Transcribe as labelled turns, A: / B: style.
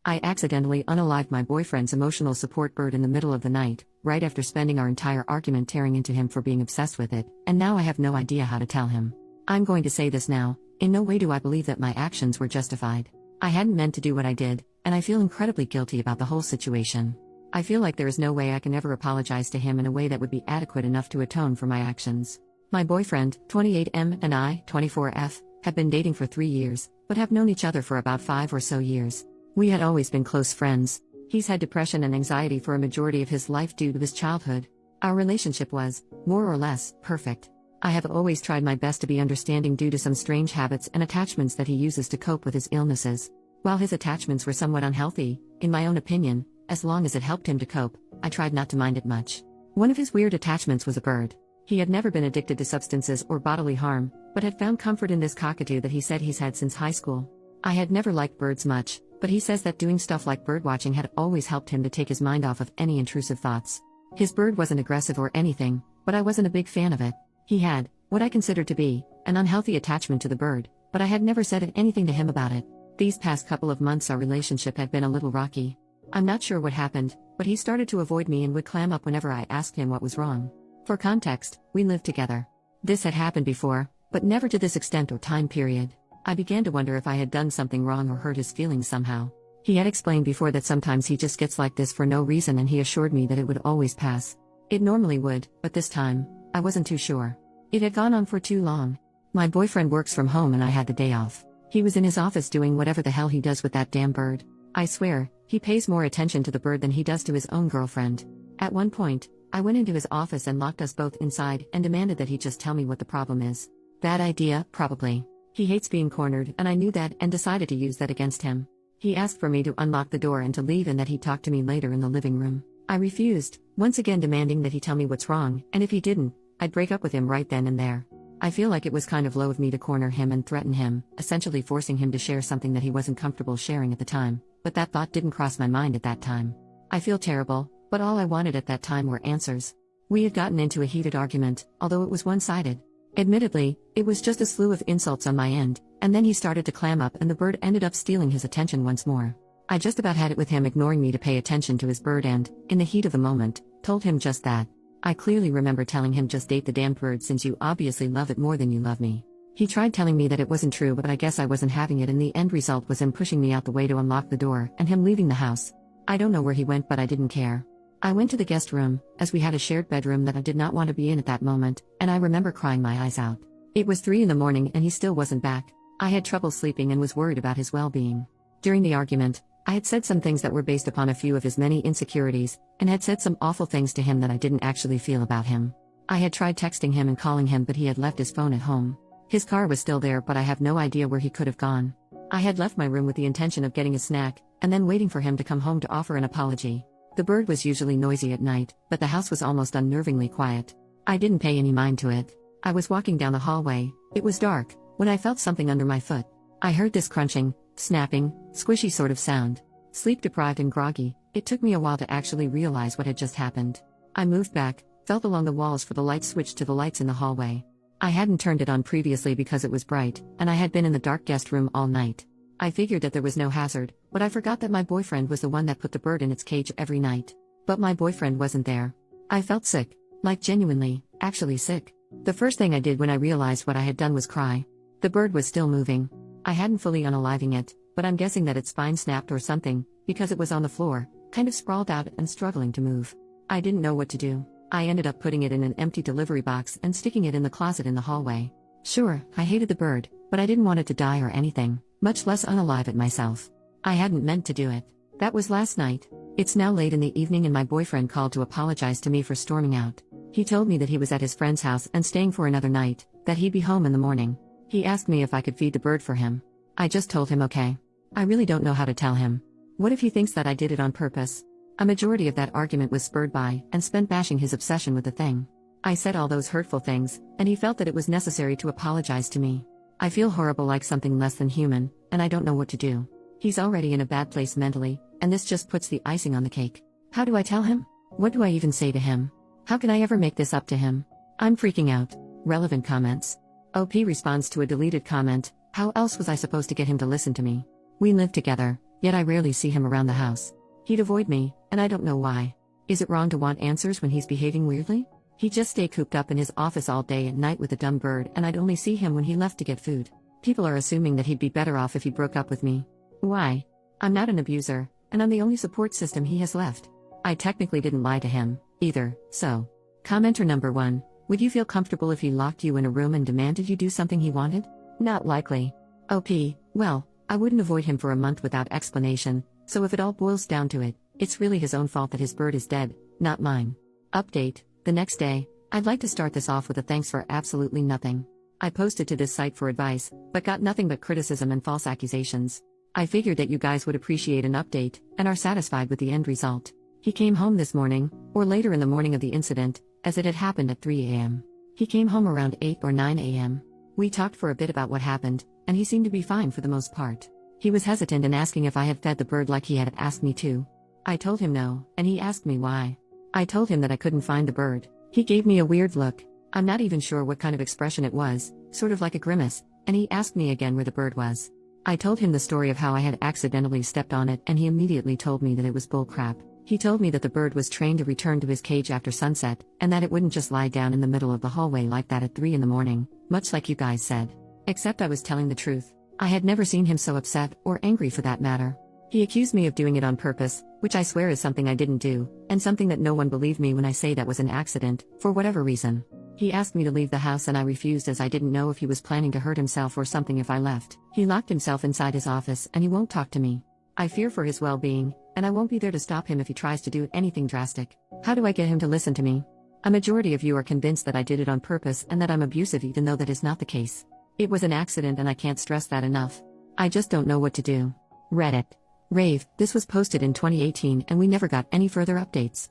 A: I accidentally unalived my boyfriend's emotional support bird in the middle of the night, right after spending our entire argument tearing into him for being obsessed with it, and now I have no idea how to tell him. I'm going to say this now, in no way do I believe that my actions were justified. I hadn't meant to do what I did, and I feel incredibly guilty about the whole situation. I feel like there is no way I can ever apologize to him in a way that would be adequate enough to atone for my actions. My boyfriend, 28M, and I, 24F, have been dating for 3 years, but have known each other for about 5 or so years. We had always been close friends. He's had depression and anxiety for a majority of his life due to his childhood. Our relationship was, more or less, perfect. I have always tried my best to be understanding due to some strange habits and attachments that he uses to cope with his illnesses. While his attachments were somewhat unhealthy, in my own opinion, as long as it helped him to cope, I tried not to mind it much. One of his weird attachments was a bird. He had never been addicted to substances or bodily harm, but had found comfort in this cockatoo that he said he's had since high school. I had never liked birds much, but he says that doing stuff like birdwatching had always helped him to take his mind off of any intrusive thoughts. His bird wasn't aggressive or anything, but I wasn't a big fan of it. He had, what I considered to be, an unhealthy attachment to the bird, but I had never said anything to him about it. These past couple of months our relationship had been a little rocky. I'm not sure what happened, but he started to avoid me and would clam up whenever I asked him what was wrong. For context, we lived together. This had happened before, but never to this extent or time period. I began to wonder if I had done something wrong or hurt his feelings somehow. He had explained before that sometimes he just gets like this for no reason, and he assured me that it would always pass. It normally would, but this time, I wasn't too sure. It had gone on for too long. My boyfriend works from home and I had the day off. He was in his office doing whatever the hell he does with that damn bird. I swear, he pays more attention to the bird than he does to his own girlfriend. At one point, I went into his office and locked us both inside and demanded that he just tell me what the problem is. Bad idea, probably. He hates being cornered, and I knew that and decided to use that against him. He asked for me to unlock the door and to leave and that he'd talk to me later in the living room. I refused, once again demanding that he tell me what's wrong, and if he didn't, I'd break up with him right then and there. I feel like it was kind of low of me to corner him and threaten him, essentially forcing him to share something that he wasn't comfortable sharing at the time, but that thought didn't cross my mind at that time. I feel terrible, but all I wanted at that time were answers. We had gotten into a heated argument, although it was one-sided. Admittedly, it was just a slew of insults on my end, and then he started to clam up and the bird ended up stealing his attention once more. I just about had it with him ignoring me to pay attention to his bird and, in the heat of the moment, told him just that. I clearly remember telling him just date the damn bird since you obviously love it more than you love me. He tried telling me that it wasn't true, but I guess I wasn't having it, and the end result was him pushing me out the way to unlock the door and him leaving the house. I don't know where he went, but I didn't care. I went to the guest room, as we had a shared bedroom that I did not want to be in at that moment, and I remember crying my eyes out. It was 3 in the morning and he still wasn't back. I had trouble sleeping and was worried about his well-being. During the argument, I had said some things that were based upon a few of his many insecurities, and had said some awful things to him that I didn't actually feel about him. I had tried texting him and calling him, but he had left his phone at home. His car was still there, but I have no idea where he could have gone. I had left my room with the intention of getting a snack, and then waiting for him to come home to offer an apology. The bird was usually noisy at night, but the house was almost unnervingly quiet. I didn't pay any mind to it. I was walking down the hallway, it was dark, when I felt something under my foot. I heard this crunching, snapping, squishy sort of sound. Sleep-deprived and groggy, it took me a while to actually realize what had just happened. I moved back, felt along the walls for the light switch to the lights in the hallway. I hadn't turned it on previously because it was bright, and I had been in the dark guest room all night. I figured that there was no hazard, but I forgot that my boyfriend was the one that put the bird in its cage every night. But my boyfriend wasn't there. I felt sick. Like genuinely, actually sick. The first thing I did when I realized what I had done was cry. The bird was still moving. I hadn't fully unaliving it, but I'm guessing that its spine snapped or something, because it was on the floor, kind of sprawled out and struggling to move. I didn't know what to do. I ended up putting it in an empty delivery box and sticking it in the closet in the hallway. Sure, I hated the bird, but I didn't want it to die or anything, much less unalive it myself. I hadn't meant to do it. That was last night. It's now late in the evening and my boyfriend called to apologize to me for storming out. He told me that he was at his friend's house and staying for another night, that he'd be home in the morning. He asked me if I could feed the bird for him. I just told him okay. I really don't know how to tell him. What if he thinks that I did it on purpose? A majority of that argument was spurred by and spent bashing his obsession with the thing. I said all those hurtful things, and he felt that it was necessary to apologize to me. I feel horrible, like something less than human, and I don't know what to do. He's already in a bad place mentally, and this just puts the icing on the cake. How do I tell him? What do I even say to him? How can I ever make this up to him? I'm freaking out. Relevant comments. OP responds to a deleted comment. How else was I supposed to get him to listen to me? We live together, yet I rarely see him around the house. He'd avoid me, and I don't know why. Is it wrong to want answers when he's behaving weirdly? He'd just stay cooped up in his office all day and night with a dumb bird, and I'd only see him when he left to get food. People are assuming that he'd be better off if he broke up with me. Why? I'm not an abuser, and I'm the only support system he has left. I technically didn't lie to him, either, so. Commenter number 1, would you feel comfortable if he locked you in a room and demanded you do something he wanted? Not likely. OP, well, I wouldn't avoid him for a month without explanation, so if it all boils down to it, it's really his own fault that his bird is dead, not mine. Update, the next day, I'd like to start this off with a thanks for absolutely nothing. I posted to this site for advice, but got nothing but criticism and false accusations. I figured that you guys would appreciate an update, and are satisfied with the end result. He came home this morning, or later in the morning of the incident, as it had happened at 3 a.m. He came home around 8 or 9 a.m. We talked for a bit about what happened, and he seemed to be fine for the most part. He was hesitant in asking if I had fed the bird like he had asked me to. I told him no, and he asked me why. I told him that I couldn't find the bird. He gave me a weird look. I'm not even sure what kind of expression it was, sort of like a grimace, and he asked me again where the bird was. I told him the story of how I had accidentally stepped on it, and he immediately told me that it was bullcrap. He told me that the bird was trained to return to his cage after sunset, and that it wouldn't just lie down in the middle of the hallway like that at 3 in the morning, much like you guys said. Except I was telling the truth. I had never seen him so upset, or angry for that matter. He accused me of doing it on purpose, which I swear is something I didn't do, and something that no one believed me when I say that was an accident, for whatever reason. He asked me to leave the house and I refused as I didn't know if he was planning to hurt himself or something if I left. He locked himself inside his office and he won't talk to me. I fear for his well-being, and I won't be there to stop him if he tries to do anything drastic. How do I get him to listen to me? A majority of you are convinced that I did it on purpose and that I'm abusive, even though that is not the case. It was an accident and I can't stress that enough. I just don't know what to do. Reddit. Rave, this was posted in 2018 and we never got any further updates.